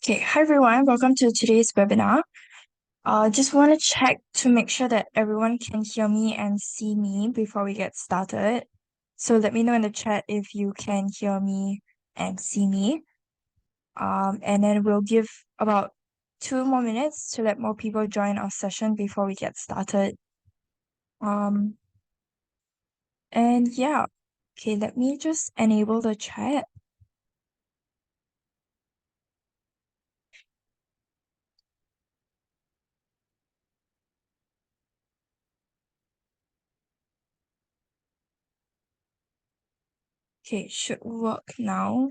Okay, hi everyone, welcome to today's webinar. Just want to check to make sure that everyone can hear me and see me before we get started. So let me know in the chat if you can hear me and see me. And then we'll give about 2 more minutes to let more people join our session before we get started. Um, and yeah, okay, let me just enable the chat. Okay, it should work now.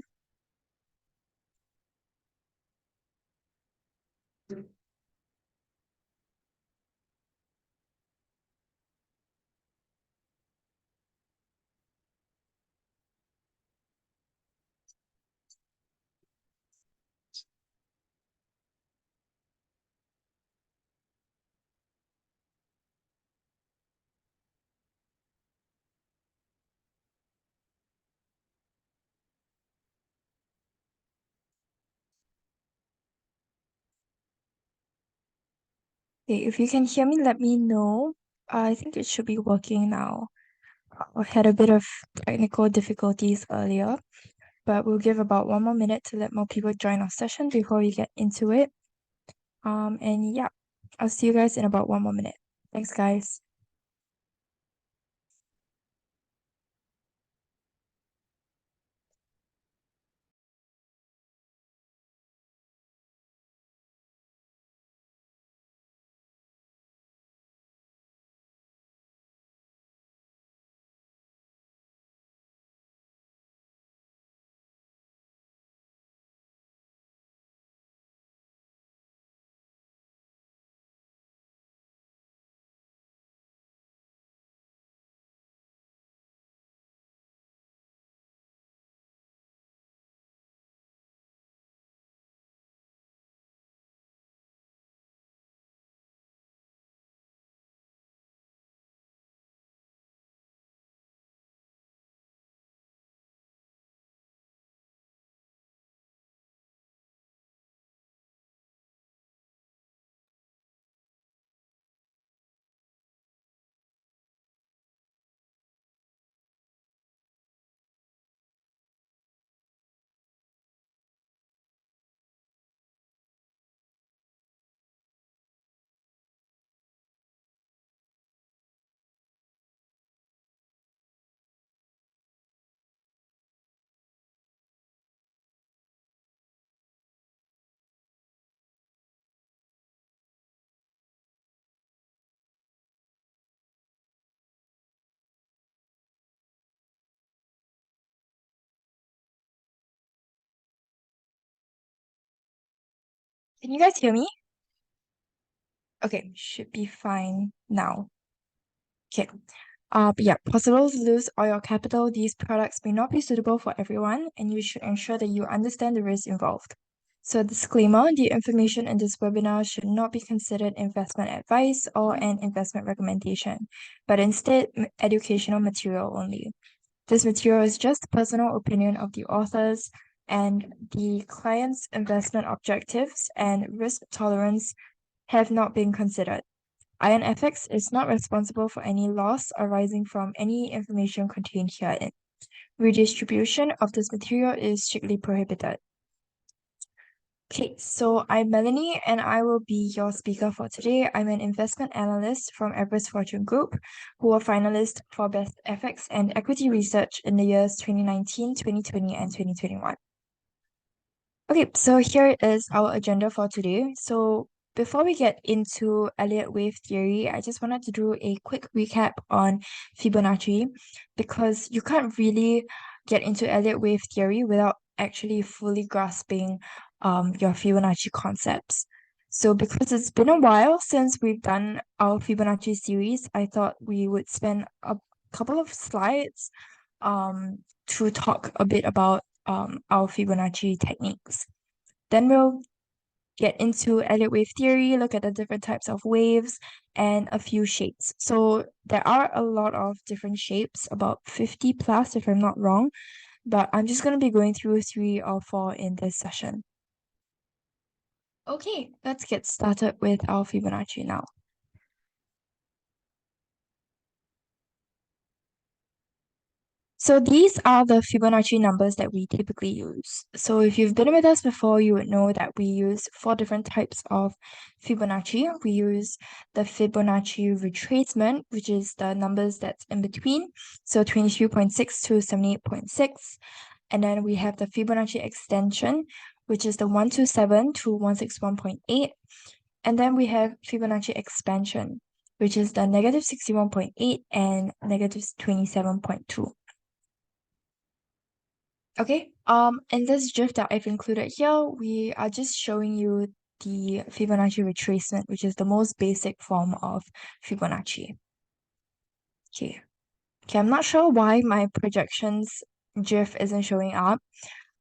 Okay, if you can hear me, let me know. I think it should be working now. I had a bit of technical difficulties earlier, but we'll give about 1 more minute to let more people join our session before we get into it. And yeah, I'll see you guys in about 1 more minute. Thanks, guys. Can you guys hear me? Okay, should be fine now. Okay. But yeah, possible to lose all your capital. These products may not be suitable for everyone, and you should ensure that you understand the risks involved. So, disclaimer, the information in this webinar should not be considered investment advice or an investment recommendation, but instead educational material only. This material is just the personal opinion of the authors, and the client's investment objectives and risk tolerance have not been considered. IronFX is not responsible for any loss arising from any information contained herein. Redistribution of this material is strictly prohibited. Okay, so I'm Melanie and I will be your speaker for today. I'm an investment analyst from Everest Fortune Group, who were finalists for Best FX and Equity Research in the years 2019, 2020, and 2021. Okay, so here is our agenda for today. So before we get into Elliott wave theory, I just wanted to do a quick recap on Fibonacci because you can't really get into Elliott wave theory without actually fully grasping your Fibonacci concepts. So because it's been a while since we've done our Fibonacci series, I thought we would spend a couple of slides to talk a bit about our Fibonacci techniques. Then we'll get into Elliott wave theory, look at the different types of waves, and a few shapes. So there are a lot of different shapes, about 50 plus if I'm not wrong, but I'm just going to be going through 3 or 4 in this session. Okay, let's get started with our Fibonacci now. So these are the Fibonacci numbers that we typically use. So if you've been with us before, you would know that we use 4 different types of Fibonacci. We use the Fibonacci Retracement, which is the numbers that's in between, so 23.6 to 78.6. And then we have the Fibonacci Extension, which is the 127 to 161.8. And then we have Fibonacci Expansion, which is the negative 61.8 and negative 27.2. Okay, in this GIF that I've included here, we are just showing you the Fibonacci retracement, which is the most basic form of Fibonacci. Okay, I'm not sure why my projections GIF isn't showing up,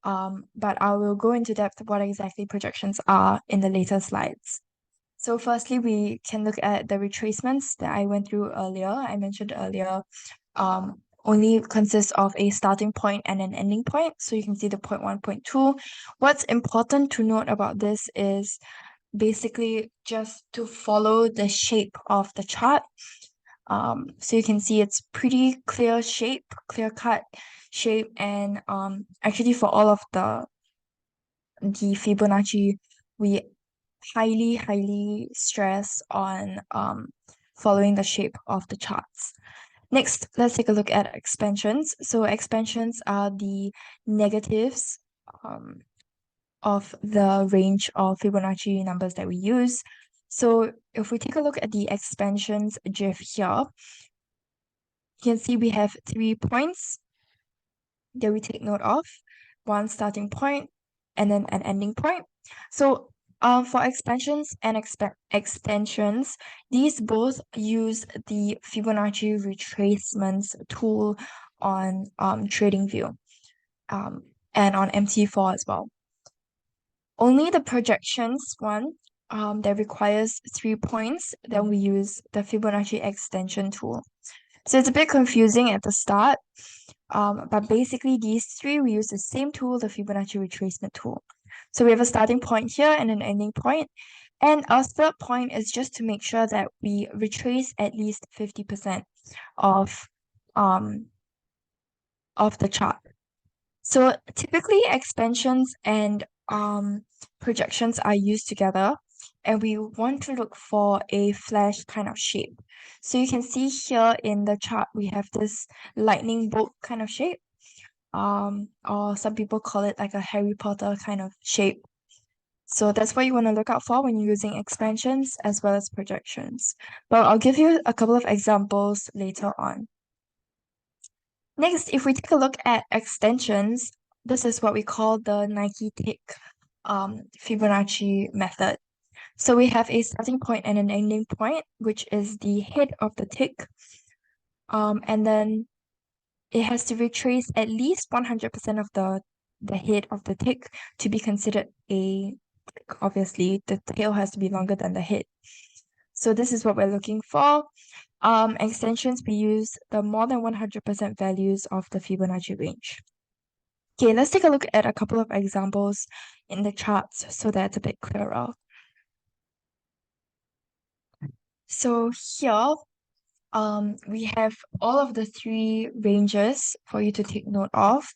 but I will go into depth what exactly projections are in the later slides. So firstly, we can look at the retracements that I went through earlier. I mentioned earlier, only consists of a starting point and an ending point. So you can see the point 1, point 2. What's important to note about this is basically just to follow the shape of the chart. So you can see it's pretty clear shape, clear cut shape, and actually for all of the Fibonacci, we highly stress on following the shape of the charts. Next, let's take a look at expansions. So expansions are the negatives of the range of Fibonacci numbers that we use. So if we take a look at the expansions GIF here, you can see we have 3 points that we take note of, one starting point and then an ending point. So for expansions and extensions, these both use the Fibonacci retracements tool on TradingView and on MT4 as well. Only the projections one that requires 3 points, then we use the Fibonacci extension tool. So it's a bit confusing at the start, but basically these three, we use the same tool, the Fibonacci retracement tool. So we have a starting point here and an ending point. And our third point is just to make sure that we retrace at least 50% of the chart. So typically expansions and projections are used together, and we want to look for a flash kind of shape. So you can see here in the chart, we have this lightning bolt kind of shape, or some people call it like a Harry Potter kind of shape. So that's what you want to look out for when you're using expansions as well as projections. But I'll give you a couple of examples later on. Next, if we take a look at extensions, this is what we call the Nike tick Fibonacci method. So we have a starting point and an ending point, which is the head of the tick. And then it has to retrace at least 100% of the head of the tick to be considered a tick. Obviously, the tail has to be longer than the head. So this is what we're looking for. Extensions, we use the more than 100% values of the Fibonacci range. Okay, let's take a look at a couple of examples in the charts so that's a bit clearer. So here, we have all of the 3 ranges for you to take note of.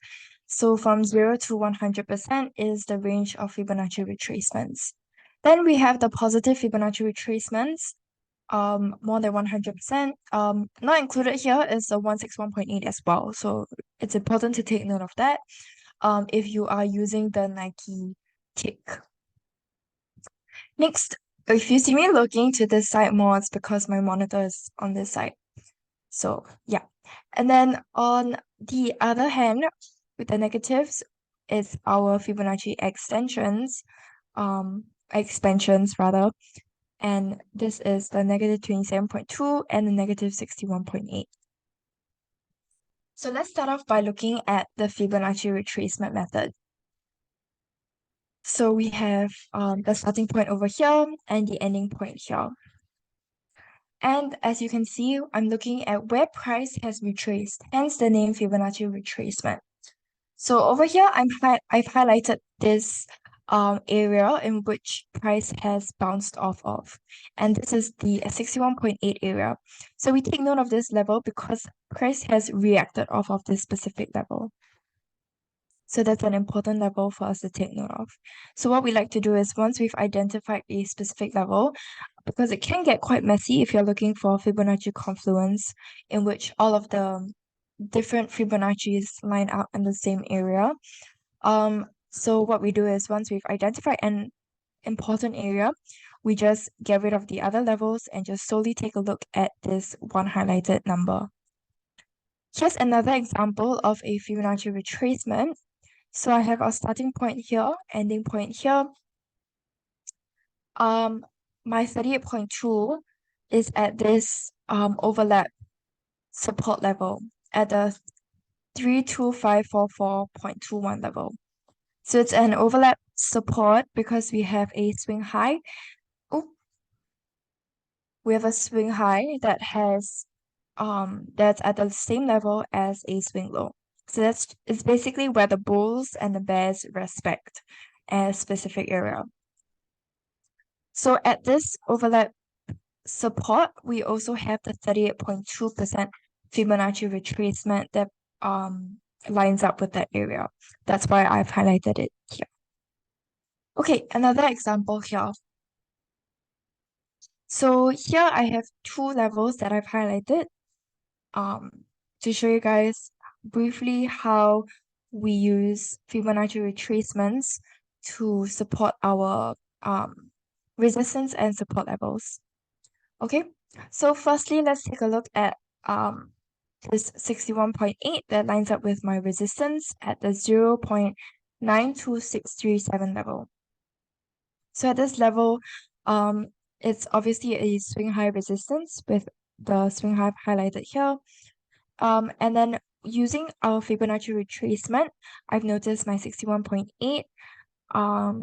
So from 0 to 100% is the range of Fibonacci retracements. Then we have the positive Fibonacci retracements, more than 100%. Not included here is the 161.8 as well. So it's important to take note of that if you are using the Nike tick. Next, if you see me looking to this side more, it's because my monitor is on this side. So yeah. And then on the other hand, with the negatives, is our Fibonacci expansions rather. And this is the negative 27.2 and the negative 61.8. So let's start off by looking at the Fibonacci retracement method. So we have the starting point over here and the ending point here. And as you can see, I'm looking at where price has retraced, hence the name Fibonacci retracement. So over here, I've highlighted this area in which price has bounced off of. And this is the 61.8 area. So we take note of this level because price has reacted off of this specific level. So that's an important level for us to take note of. So what we like to do is once we've identified a specific level, because it can get quite messy if you're looking for Fibonacci confluence in which all of the different Fibonacci's line up in the same area. So what we do is once we've identified an important area, we just get rid of the other levels and just solely take a look at this one highlighted number. Here's another example of a Fibonacci retracement. So I have our starting point here, ending point here. My 38.2 is at this overlap support level at the 32544.21 level. So it's an overlap support because we have a swing high. Oh, we have a swing high that has that's at the same level as a swing low. So it's basically where the bulls and the bears respect a specific area. So at this overlap support, we also have the 38.2% Fibonacci retracement that lines up with that area. That's why I've highlighted it here. Okay, another example here. So here I have two levels that I've highlighted to show you guys briefly how we use Fibonacci retracements to support our resistance and support levels. Okay, so firstly, let's take a look at this 61.8 that lines up with my resistance at the 0.92637 level. So at this level, it's obviously a swing high resistance with the swing high highlighted here. And then using our Fibonacci retracement, I've noticed my 61.8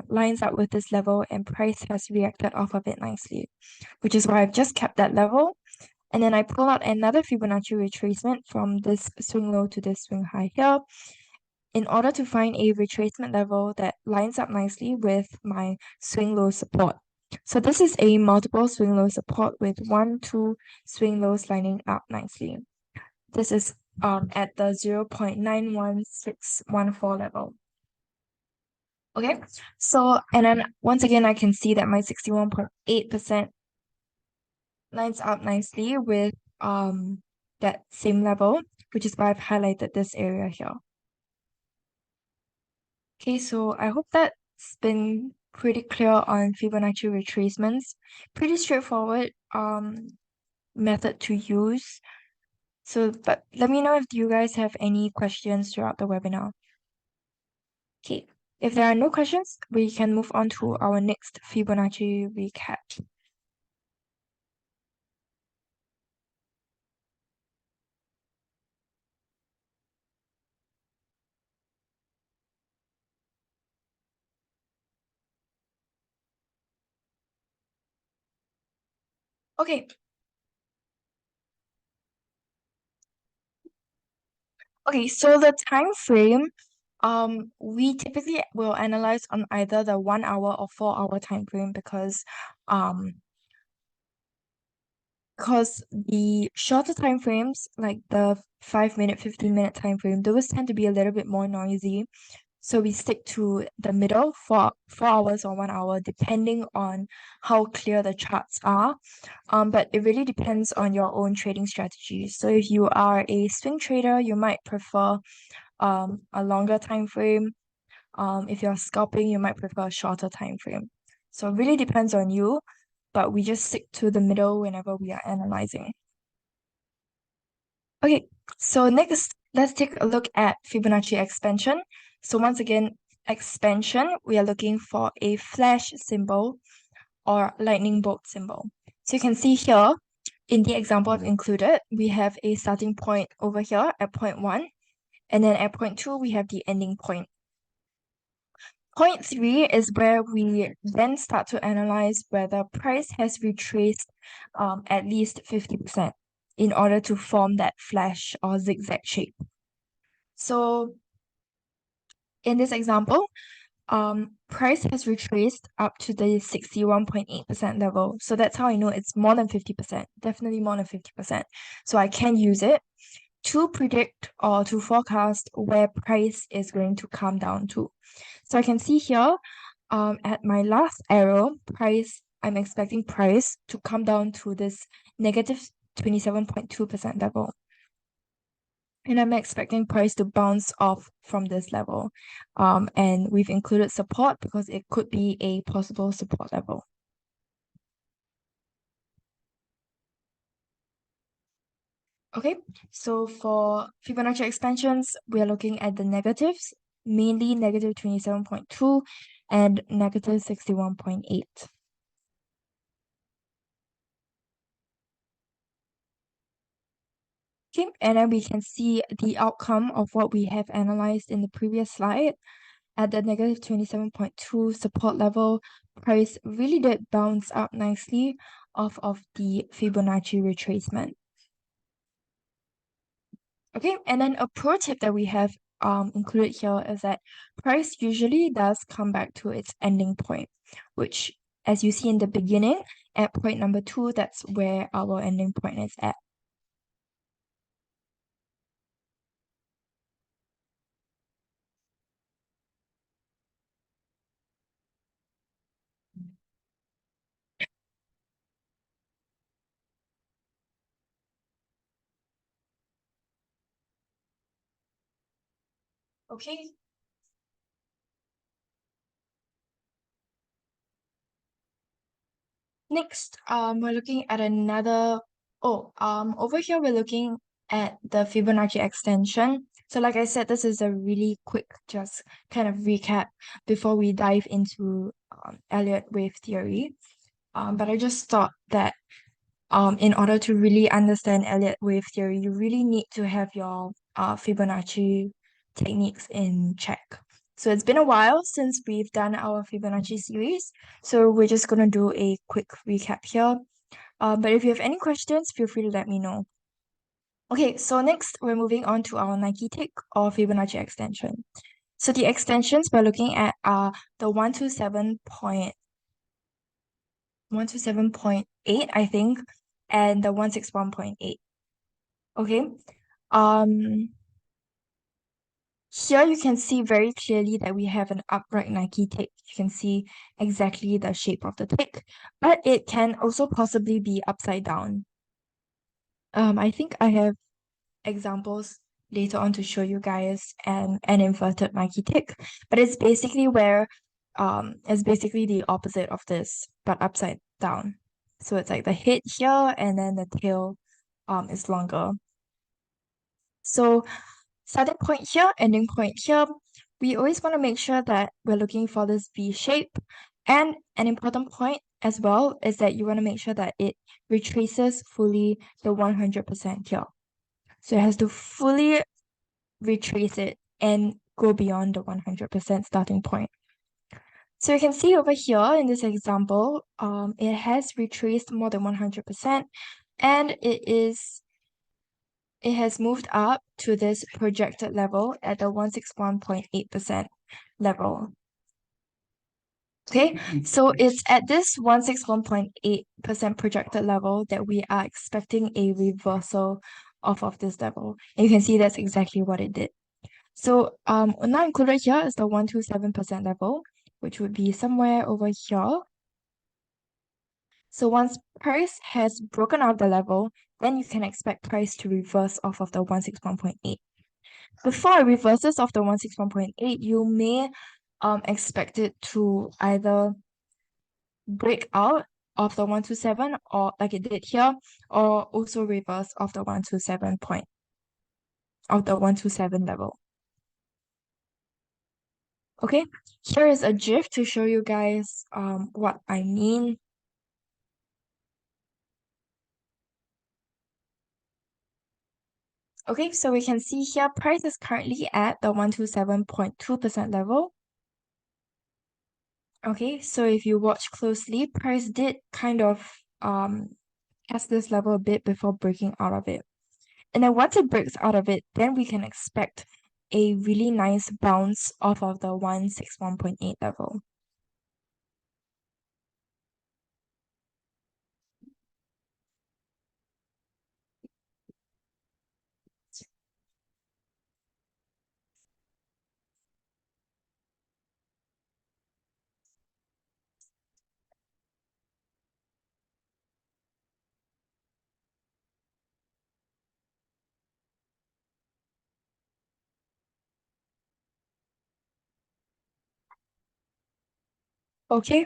lines up with this level and price has reacted off of it nicely, which is why I've just kept that level. And then I pull out another Fibonacci retracement from this swing low to this swing high here in order to find a retracement level that lines up nicely with my swing low support. So this is a multiple swing low support with 1-2 swing lows lining up nicely. This is at the 0.91614 level. Okay, so and then once again I can see that my 61.8% lines up nicely with that same level, which is why I've highlighted this area here. Okay, so I hope that's been pretty clear on Fibonacci retracements. Pretty straightforward method to use. So, but let me know if you guys have any questions throughout the webinar. Okay, if there are no questions, we can move on to our next Fibonacci recap. Okay. Okay, so the time frame, we typically will analyze on either the 1 hour or 4 hour time frame because the shorter time frames, like the 5-minute, 15-minute time frame, those tend to be a little bit more noisy. So we stick to the middle for 4 hours or 1 hour, depending on how clear the charts are. But it really depends on your own trading strategy. So if you are a swing trader, you might prefer a longer time frame. If you're scalping, you might prefer a shorter time frame. So it really depends on you, but we just stick to the middle whenever we are analyzing. Okay, so next, let's take a look at Fibonacci expansion. So once again, expansion, we are looking for a flash symbol or lightning bolt symbol. So you can see here, in the example I've included, we have a starting point over here at point 1, and then at point 2, we have the ending point. Point 3 is where we then start to analyze whether price has retraced at least 50% in order to form that flash or zigzag shape. So in this example, price has retraced up to the 61.8% level. So that's how I know it's more than 50%, definitely more than 50%. So I can use it to predict or to forecast where price is going to come down to. So I can see here, at my last arrow, I'm expecting price to come down to this negative 27.2% level. And I'm expecting price to bounce off from this level. And we've included support because it could be a possible support level. Okay, so for Fibonacci expansions, we are looking at the negatives, mainly negative 27.2 and negative 61.8. Okay, and then we can see the outcome of what we have analyzed in the previous slide. At the negative 27.2 support level, price really did bounce up nicely off of the Fibonacci retracement. Okay, and then a pro tip that we have included here is that price usually does come back to its ending point, which, as you see in the beginning, at point number 2, that's where our ending point is at. Okay. Next, we're looking at over here we're looking at the Fibonacci extension. So like I said, this is a really quick, just kind of recap before we dive into Elliott wave theory. But I just thought that in order to really understand Elliott wave theory, you really need to have your Fibonacci techniques in check. So it's been a while since we've done our Fibonacci series, so we're just gonna do a quick recap here. But if you have any questions, feel free to let me know. Okay, so next we're moving on to our Nike tick or Fibonacci extension. So the extensions we're looking at are the 127.8, I think, and the 161.8. Okay. Um, Here you can see very clearly that we have an upright Nike tick. You can see exactly the shape of the tick, but it can also possibly be upside down. I think I have examples later on to show you guys an inverted Nike tick, but it's basically the opposite of this, but upside down. So it's like the head here and then the tail is longer. So starting point here, ending point here, we always want to make sure that we're looking for this V shape. And an important point as well is that you want to make sure that it retraces fully the 100% here. So it has to fully retrace it and go beyond the 100% starting point. So you can see over here in this example, it has retraced more than 100% and it has moved up to this projected level at the 161.8% level. Okay, so it's at this 161.8% projected level that we are expecting a reversal off of this level. And you can see that's exactly what it did. So not included here is the 127% level, which would be somewhere over here. So once price has broken out the level, then you can expect price to reverse off of the 161.8. Before it reverses off the 161.8, you may expect it to either break out of the 127 or like it did here, or also reverse off the 127 level. Okay, here is a GIF to show you guys what I mean. Okay, so we can see here price is currently at the 127.2% level. Okay, so if you watch closely, price did kind of test this level a bit before breaking out of it. And then once it breaks out of it, then we can expect a really nice bounce off of the 161.8 level. Okay.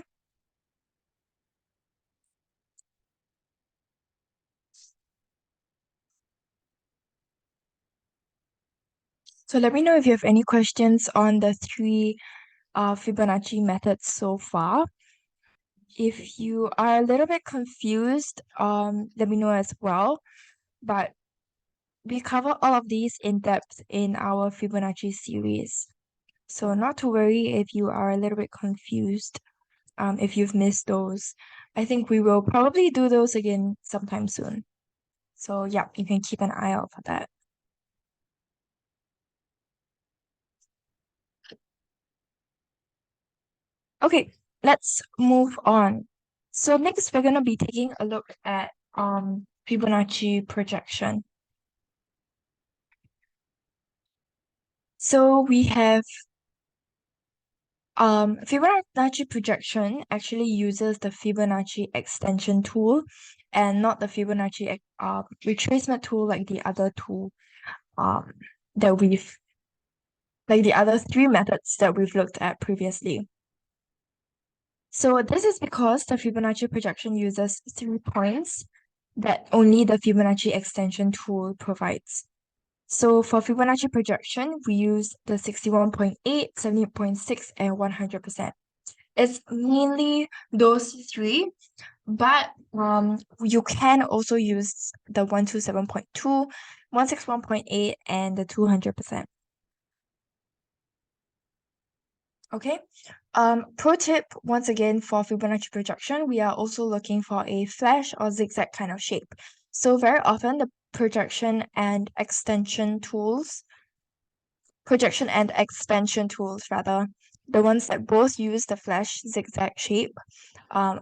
So let me know if you have any questions on the three Fibonacci methods so far. If you are a little bit confused, let me know as well. But we cover all of these in depth in our Fibonacci series. So not to worry if you are a little bit confused, if you've missed those. I think we will probably do those again sometime soon. So yeah, you can keep an eye out for that. Okay, let's move on. So next we're gonna be taking a look at Fibonacci projection. So we have Fibonacci projection actually uses the Fibonacci extension tool and not the Fibonacci retracement tool like the other two um that we've like the other three methods that we've looked at previously. So this is because the Fibonacci projection uses 3 points that only the Fibonacci extension tool provides. So for Fibonacci projection, we use the 61.8, 70.6, and 100%. It's mainly those three, but you can also use the 127.2, 161.8, and the 200%. Okay. Pro tip, once again, for Fibonacci projection, we are also looking for a flash or zigzag kind of shape. So very often the projection and expansion tools, rather, the ones that both use the flash zigzag shape,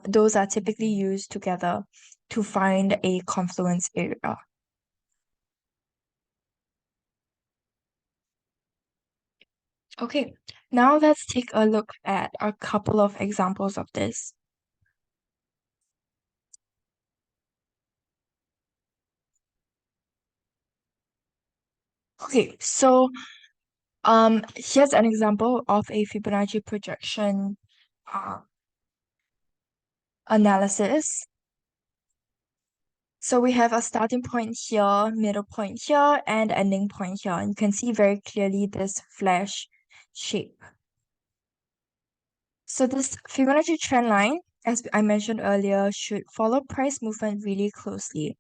those are typically used together to find a confluence area. Okay, now let's take a look at a couple of examples of this. Okay, so here's an example of a Fibonacci projection uh, analysis. So we have a starting point here, middle point here, and ending point here. And you can see very clearly this flash shape. So this Fibonacci trend line, as I mentioned earlier, should follow price movement really closely.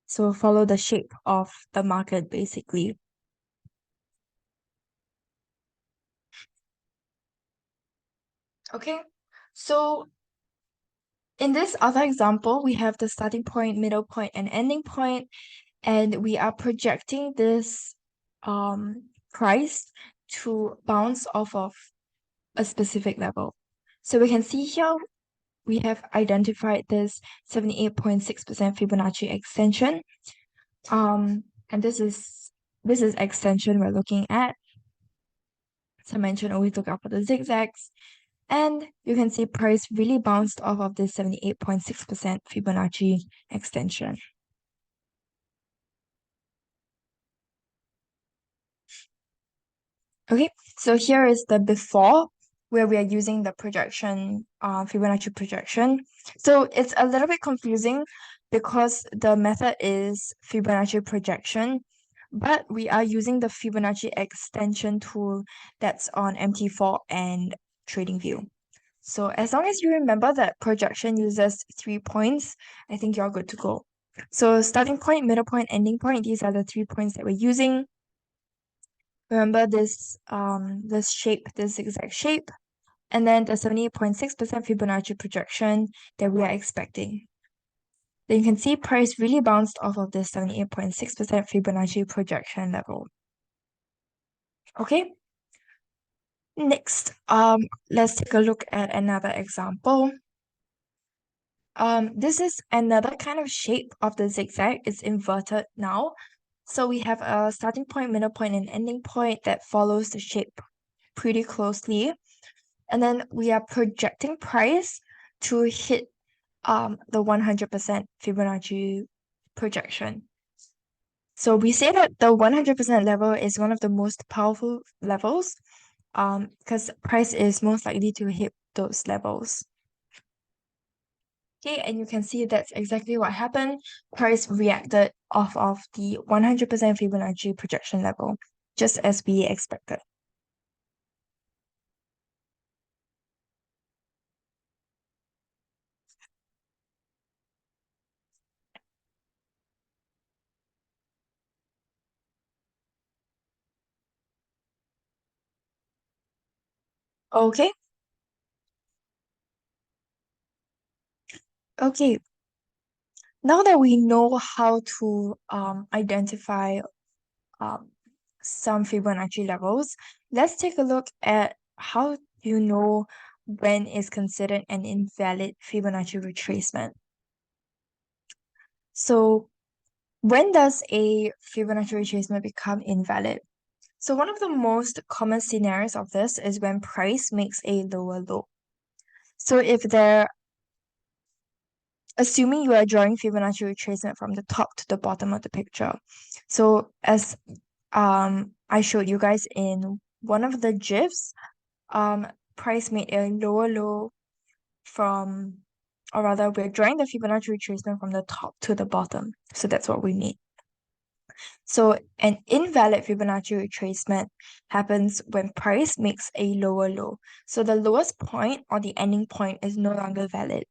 So follow the shape of the market basically. Okay, so in this other example, we have the starting point, middle point, and ending point, and we are projecting this price to bounce off of a specific level. So we can see here we have identified this 78.6% Fibonacci extension. And this is extension we're looking at. As I mentioned, always look out for the zigzags. And you can see price really bounced off of this 78.6% Fibonacci extension. Okay, so here is the before where we are using the projection, Fibonacci projection. So it's a little bit confusing because the method is Fibonacci projection, but we are using the Fibonacci extension tool that's on MT4 and TradingView. So as long as you remember that projection uses 3 points, I think you're good to go. So starting point, middle point, ending point, these are the 3 points that we're using. Remember this shape, this zigzag shape, and then the 78.6% Fibonacci projection that we are expecting. Then you can see price really bounced off of this 78.6% Fibonacci projection level. Okay. Next, let's take a look at another example. This is another kind of shape of the zigzag. It's inverted now. So we have a starting point, middle point, and ending point that follows the shape pretty closely. And then we are projecting price to hit the 100% Fibonacci projection. So we say that the 100% level is one of the most powerful levels because price is most likely to hit those levels. Okay, and you can see that's exactly what happened. Price reacted off of the 100% Fibonacci projection level, just as we expected. Okay, okay. Now that we know how to identify um, some Fibonacci levels, let's take a look at how you know when is considered an invalid Fibonacci retracement. So when does a Fibonacci retracement become invalid? So one of the most common scenarios of this is when price makes a lower low. So if they're assuming you are drawing Fibonacci retracement from the top to the bottom of the picture. So as I showed you guys in one of the GIFs, price made a lower low from, or rather, we're drawing the Fibonacci retracement from the top to the bottom. So that's what we need. So an invalid Fibonacci retracement happens when price makes a lower low. So the lowest point or the ending point is no longer valid.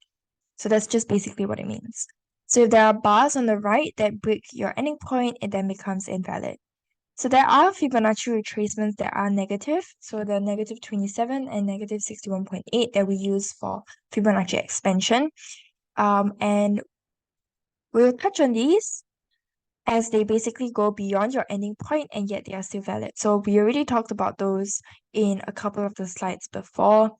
So that's just basically what it means. So if there are bars on the right that break your ending point, it then becomes invalid. So there are Fibonacci retracements that are negative. So the negative 27 and negative 61.8 that we use for Fibonacci expansion. And we'll touch on these as they basically go beyond your ending point and yet they are still valid. So we already talked about those in a couple of the slides before.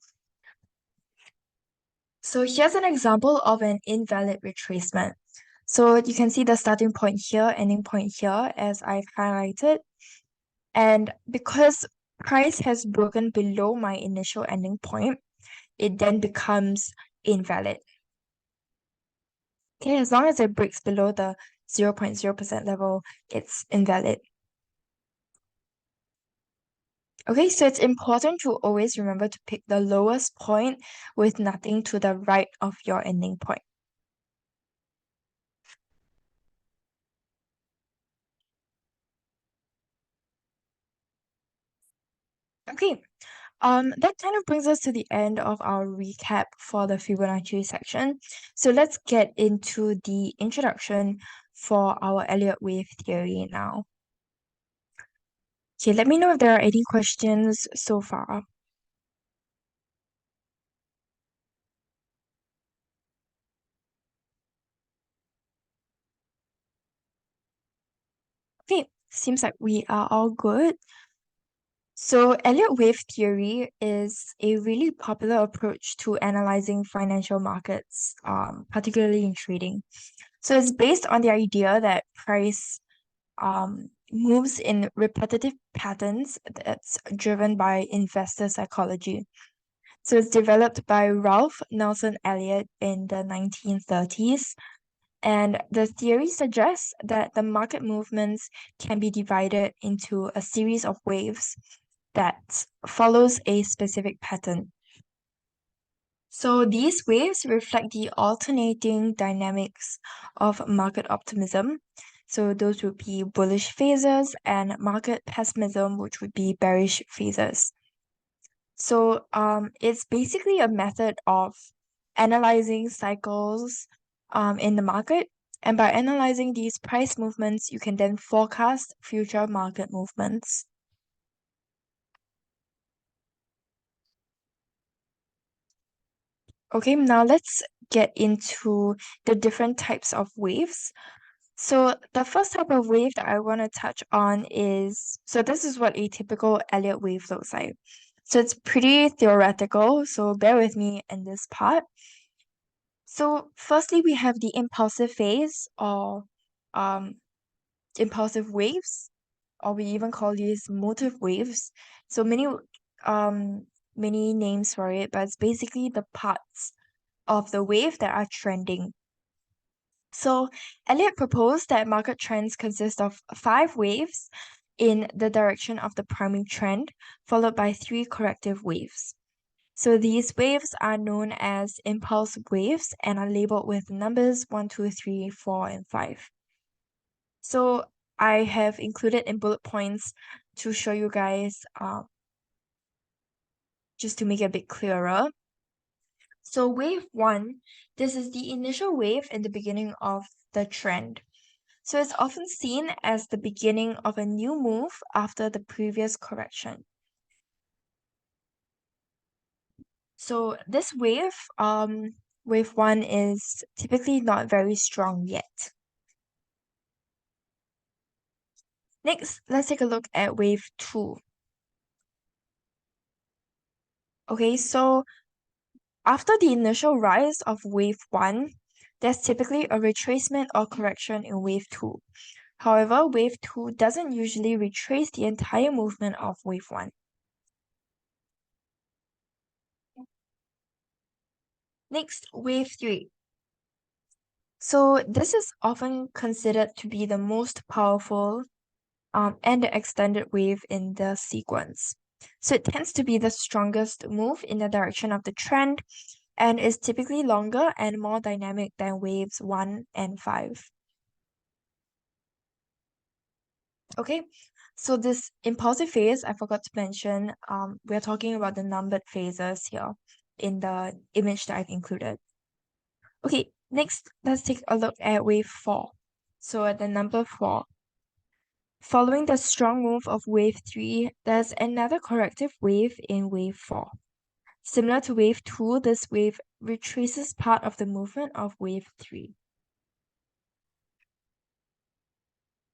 So here's an example of an invalid retracement. So you can see the starting point here, ending point here, as I've highlighted. And because price has broken below my initial ending point, it then becomes invalid. Okay, as long as it breaks below the 0.0% level, it's invalid. Okay, so it's important to always remember to pick the lowest point with nothing to the right of your ending point. Okay, that kind of brings us to the end of our recap for the Fibonacci section. So let's get into the introduction for our Elliott wave theory now. Okay, let me know if there are any questions so far. Okay, seems like we are all good. So Elliott wave theory is a really popular approach to analyzing financial markets, particularly in trading. So it's based on the idea that price moves in repetitive patterns that's driven by investor psychology. So it's developed by Ralph Nelson Elliott in the 1930s. And the theory suggests that the market movements can be divided into a series of waves that follows a specific pattern. So these waves reflect the alternating dynamics of market optimism. So those would be bullish phases and market pessimism, which would be bearish phases. So it's basically a method of analyzing cycles in the market. And by analyzing these price movements, you can then forecast future market movements. Okay, now let's get into the different types of waves. So the first type of wave that I want to touch on is, so this is what a typical Elliott wave looks like. So it's pretty theoretical, so bear with me in this part. So firstly, we have the impulsive phase or um, impulsive waves, or we even call these motive waves. So many names for it, but it's basically the parts of the wave that are trending. So Elliott proposed that market trends consist of 5 waves in the direction of the primary trend, followed by 3 corrective waves. So these waves are known as impulse waves and are labeled with numbers 1, 2, 3, 4, and 5. So I have included in bullet points to show you guys, just to make it a bit clearer. So wave 1, this is the initial wave in the beginning of the trend. So it's often seen as the beginning of a new move after the previous correction. So this wave, wave 1 is typically not very strong yet. Next, let's take a look at wave 2. Okay, so after the initial rise of wave 1, there's typically a retracement or correction in wave 2. However, wave 2 doesn't usually retrace the entire movement of wave 1. Next, wave 3. So this is often considered to be the most powerful and the extended wave in the sequence. So it tends to be the strongest move in the direction of the trend and is typically longer and more dynamic than waves 1 and 5. Okay, so this impulsive phase, I forgot to mention, we're talking about the numbered phases here in the image that I've included. Okay, next, let's take a look at wave 4. So at the number 4, following the strong move of wave 3, there's another corrective wave in wave 4. Similar to wave 2, this wave retraces part of the movement of wave 3.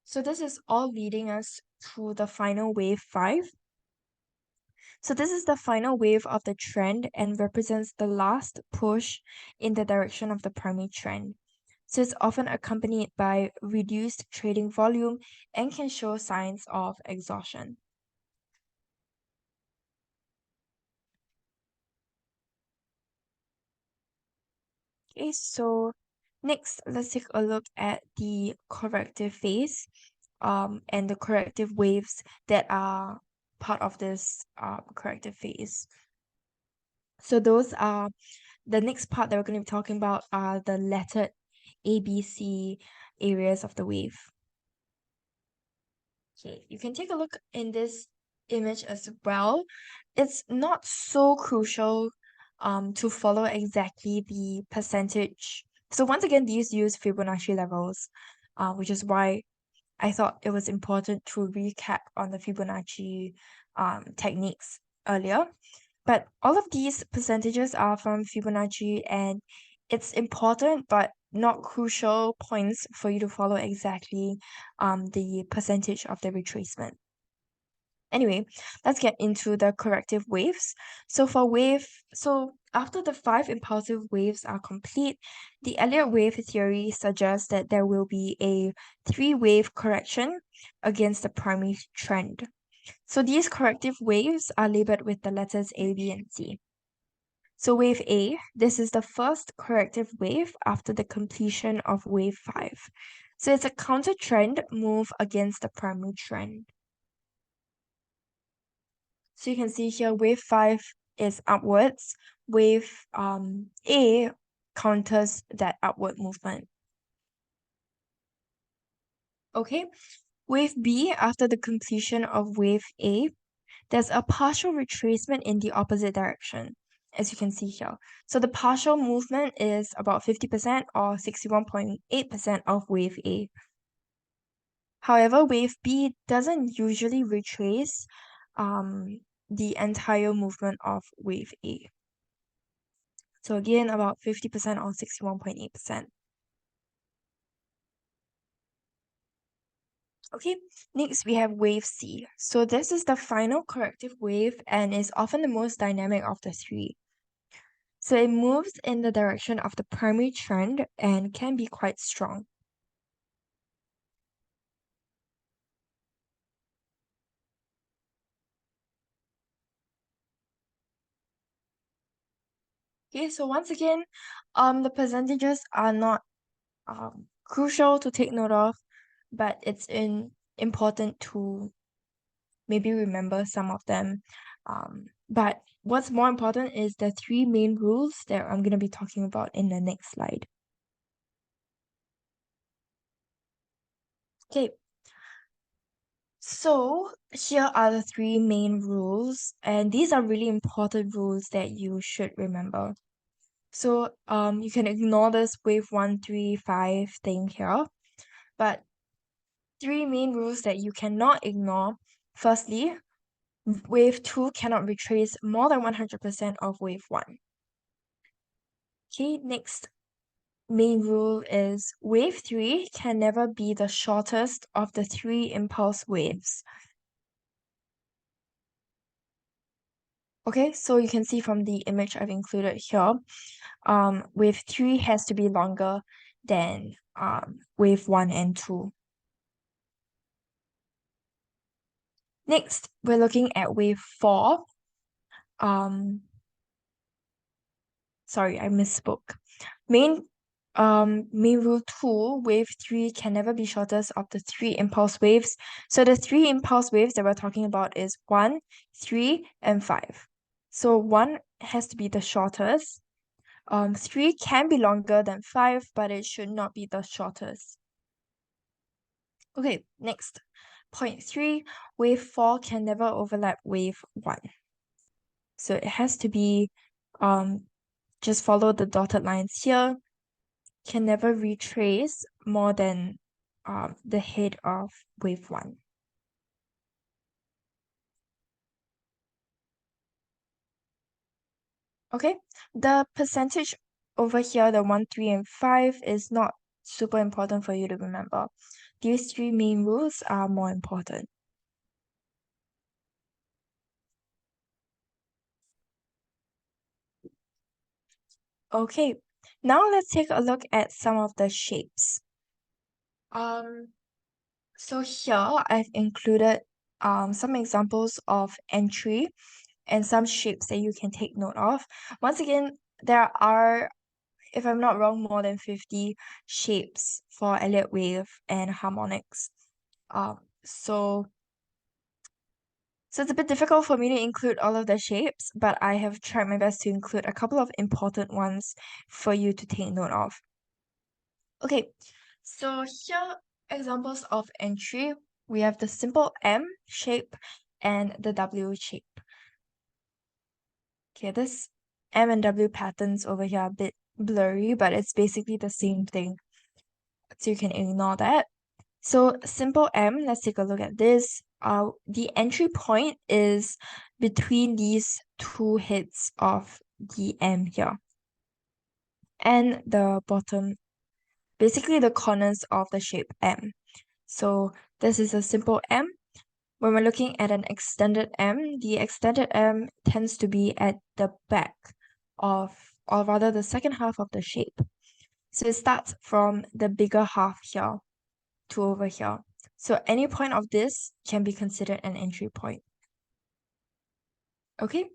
So this is all leading us to the final wave 5. So this is the final wave of the trend and represents the last push in the direction of the primary trend. So it's often accompanied by reduced trading volume and can show signs of exhaustion. Okay, so next, let's take a look at the corrective phase, and the corrective waves that are part of this corrective phase. So those are the next part that we're going to be talking about are the lettered ABC areas of the wave. Okay, you can take a look in this image as well. It's not so crucial to follow exactly the percentage. So once again, these use Fibonacci levels, which is why I thought it was important to recap on the Fibonacci techniques earlier. But all of these percentages are from Fibonacci, and it's important but not crucial points for you to follow exactly the percentage of the retracement. Anyway, let's get into the corrective waves. So after the 5 impulsive waves are complete, the Elliott wave theory suggests that there will be a 3-wave correction against the primary trend. So these corrective waves are labeled with the letters A, B, and C. So wave A, this is the first corrective wave after the completion of wave 5. So it's a counter trend move against the primary trend. So you can see here wave 5 is upwards. Wave A counters that upward movement. Okay, wave B, after the completion of wave A, there's a partial retracement in the opposite direction, as you can see here. So the partial movement is about 50% or 61.8% of wave A. However, wave B doesn't usually retrace the entire movement of wave A. So again, about 50% or 61.8%. Okay, next we have wave C. So this is the final corrective wave and is often the most dynamic of the three. So it moves in the direction of the primary trend and can be quite strong. Okay, so once again, the percentages are not crucial to take note of, but it's important to maybe remember some of them. But what's more important is the three main rules that I'm going to be talking about in the next slide. Okay, so here are the three main rules, and these are really important rules that you should remember. So you can ignore this wave 1, 3, 5 thing here, but three main rules that you cannot ignore. Firstly, wave 2 cannot retrace more than 100% of wave 1. Okay, next main rule is wave 3 can never be the shortest of the three impulse waves. Okay, so you can see from the image I've included here, wave 3 has to be longer than wave 1 and 2. Next, we're looking at wave 4. Sorry, I misspoke. Main rule 2, wave 3 can never be shortest of the three impulse waves. So the three impulse waves that we're talking about is 1, 3, and 5. So 1 has to be the shortest. 3 can be longer than 5, but it should not be the shortest. Okay, next. Point 3, wave 4 can never overlap wave 1. So it has to be, just follow the dotted lines here, can never retrace more than the head of wave 1. Okay, the percentage over here, the 1, 3, and 5 is not super important for you to remember. These three main rules are more important. Okay, now let's take a look at some of the shapes. So here I've included some examples of entry and some shapes that you can take note of. Once again, there are, if I'm not wrong, more than 50 shapes for Elliott wave and harmonics. So it's a bit difficult for me to include all of the shapes, but I have tried my best to include a couple of important ones for you to take note of. Okay, so here examples of entry. We have the simple M shape and the W shape. Okay, this M and W patterns over here are a bit blurry, but it's basically the same thing. So you can ignore that. So simple M, let's take a look at this. The entry point is between these two heads of the M here. And the bottom, basically the corners of the shape M. So this is a simple M. When we're looking at an extended M, the extended M tends to be at the back of, or rather the second half of the shape. So it starts from the bigger half here to over here. So any point of this can be considered an entry point. Okay,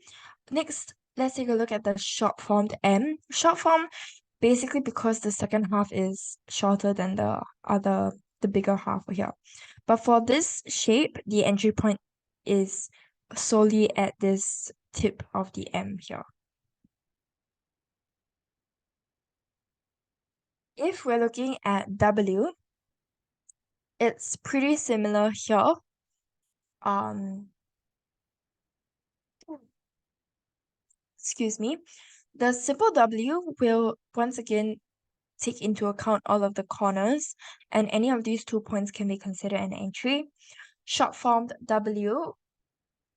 next, let's take a look at the short formed M. Short form, basically because the second half is shorter than the bigger half here. But for this shape, the entry point is solely at this tip of the M here. If we're looking at W, it's pretty similar here. Excuse me. The simple W will once again take into account all of the corners, and any of these 2 points can be considered an entry. Short formed W,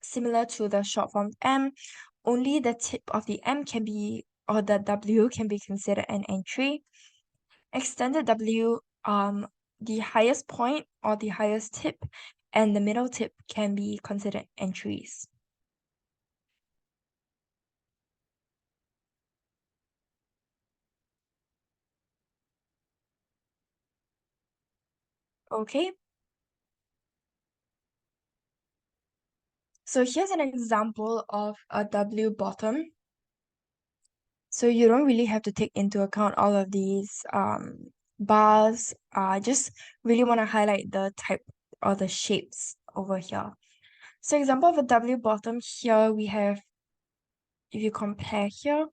similar to the short formed M, only the tip of the M can be, or the W can be considered an entry. Extended W, the highest point or the highest tip and the middle tip can be considered entries. Okay. So here's an example of a W bottom. So you don't really have to take into account all of these bars. Just really want to highlight the type or the shapes over here. So example of a W bottom here, we have, if you compare here,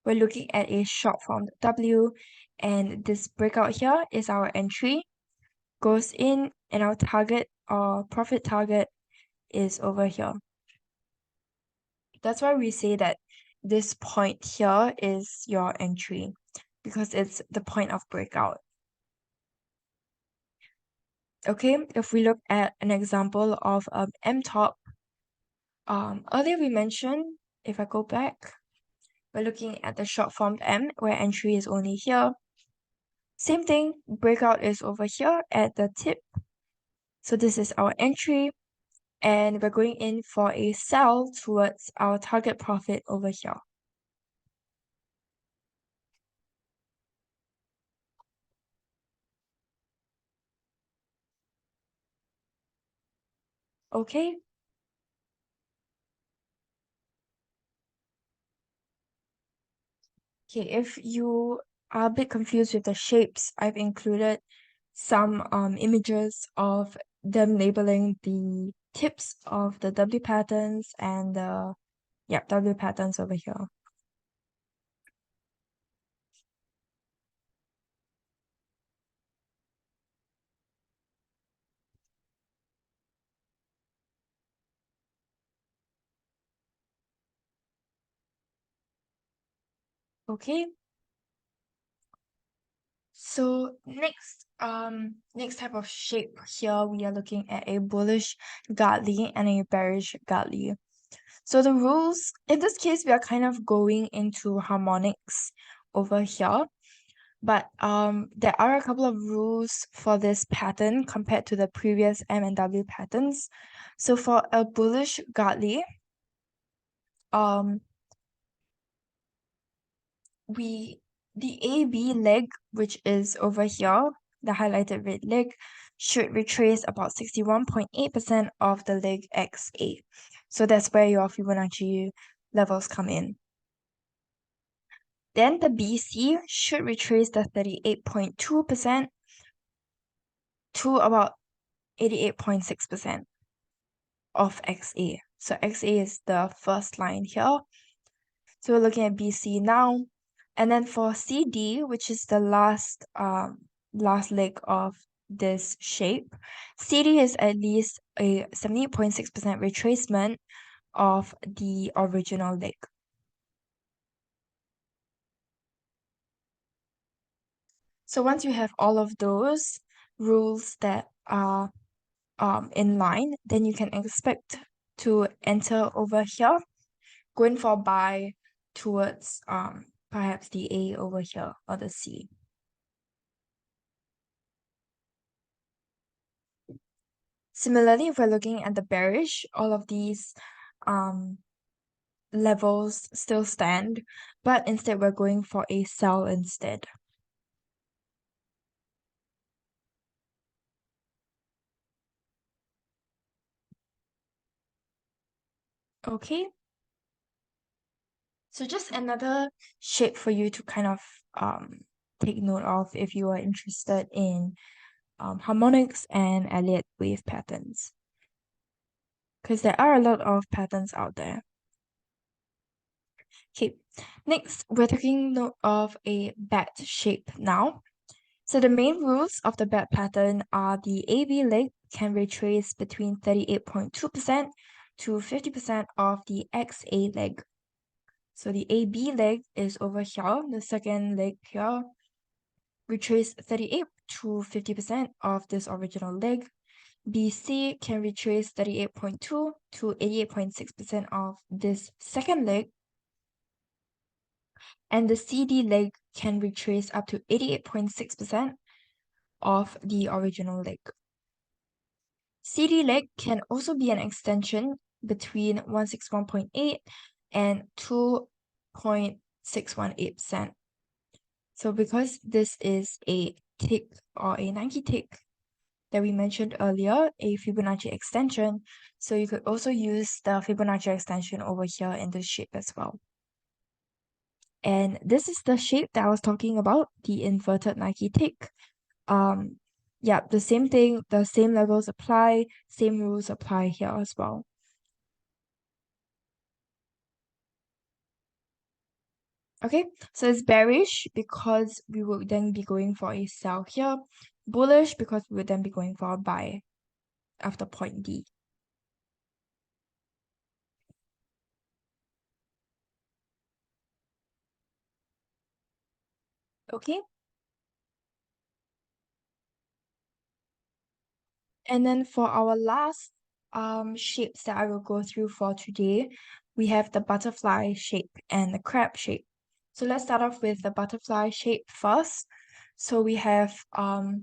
we're looking at a short form W, and this breakout here is our entry, goes in, and our target or profit target is over here. That's why we say that this point here is your entry, because it's the point of breakout. Okay, if we look at an example of M top, earlier we mentioned, if I go back, we're looking at the short form M, where entry is only here. Same thing, breakout is over here at the tip. So this is our entry, and we're going in for a sell towards our target profit over here. Okay. Okay, if you are a bit confused with the shapes, I've included some images of them labeling the tips of the W patterns and the W patterns over here. Okay. So next type of shape here, we are looking at a bullish godly and a bearish godly. So the rules, in this case, we are kind of going into harmonics over here. But there are a couple of rules for this pattern compared to the previous M and W patterns. So for a bullish godly, um, the AB leg, which is over here, the highlighted red leg, should retrace about 61.8% of the leg XA. So that's where your Fibonacci levels come in. Then the BC should retrace the 38.2% to about 88.6% of XA. So XA is the first line here. So we're looking at BC now. And then for CD, which is the last leg of this shape, CD is at least a 70.6% retracement of the original leg. So once you have all of those rules that are in line, then you can expect to enter over here, going for buy towards perhaps the A over here or the C. Similarly, if we're looking at the bearish, all of these levels still stand, but instead we're going for a sell instead. Okay. So just another shape for you to kind of take note of if you are interested in harmonics and Elliott wave patterns, because there are a lot of patterns out there. Okay, next we're taking note of a bat shape now. So the main rules of the bat pattern are the AB leg can retrace between 38.2% to 50% of the XA leg. So the AB leg is over here, the second leg here, retrace 38 to 50% of this original leg. BC can retrace 38.2 to 88.6% of this second leg. And the CD leg can retrace up to 88.6% of the original leg. CD leg can also be an extension between 161.8 and 2.618%. So because this is a tick or a Nike tick that we mentioned earlier, a Fibonacci extension, so you could also use the Fibonacci extension over here in this shape as well. And this is the shape that I was talking about, the inverted Nike tick. Yeah, the same thing, the same levels apply, same rules apply here as well. Okay, so it's bearish because we would then be going for a sell here. Bullish because we would then be going for a buy after point D. Okay. And then for our last shapes that I will go through for today, we have the butterfly shape and the crab shape. So let's start off with the butterfly shape first. So we have the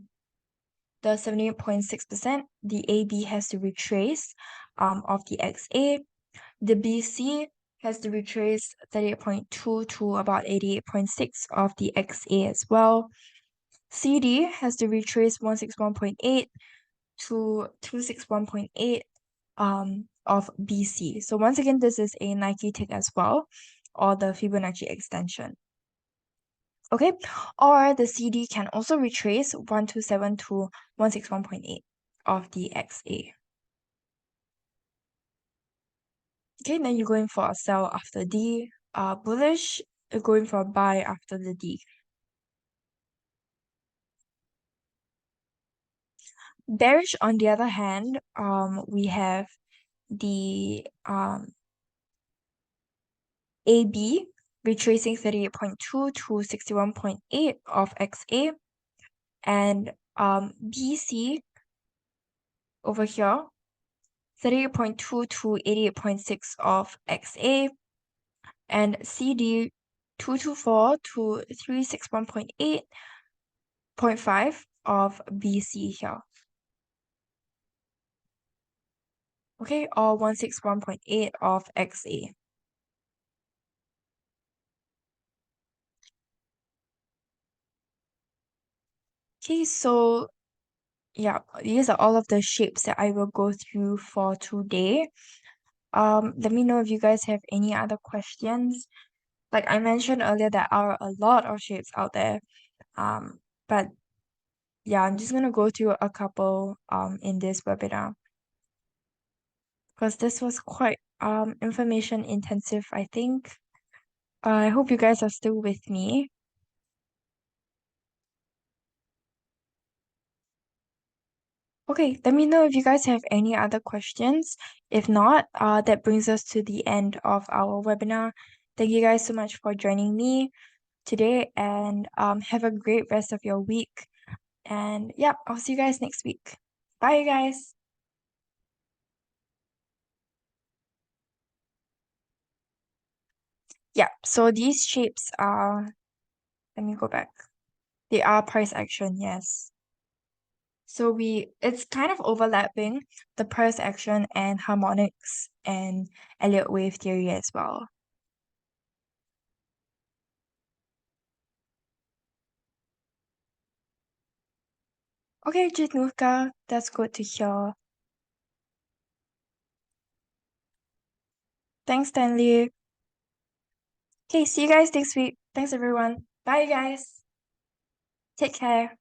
78.6%, the AB has to retrace of the XA. The BC has to retrace 38.2 to about 88.6 of the XA as well. CD has to retrace 161.8 to 261.8 of BC. So once again, this is a Nike tick as well, or the Fibonacci extension. Okay, or the CD can also retrace 127 to 161.8 of the XA. Okay, then you're going for a sell after D. Bullish, you're going for a buy after the D. Bearish, on the other hand, we have the AB retracing 38.2 to 61.8 of XA, and BC over here 38.2 to 88.6 of XA, and CD 224 to 361.8.5 of BC here. Okay, or 161.8 of XA. Okay, so yeah, these are all of the shapes that I will go through for today. Let me know if you guys have any other questions. Like I mentioned earlier, there are a lot of shapes out there. But yeah, I'm just gonna go through a couple in this webinar because this was quite information intensive, I think. I hope you guys are still with me. Okay, let me know if you guys have any other questions. If not, that brings us to the end of our webinar. Thank you guys so much for joining me today, and have a great rest of your week. And yeah, I'll see you guys next week. Bye, guys. Yeah, so these shapes are, let me go back. They are price action, yes. So it's kind of overlapping the price action and harmonics and Elliott wave theory as well. Okay, Jitnuka, that's good to hear. Thanks, Stanley. Okay, see you guys next week. Thanks, everyone. Bye, guys. Take care.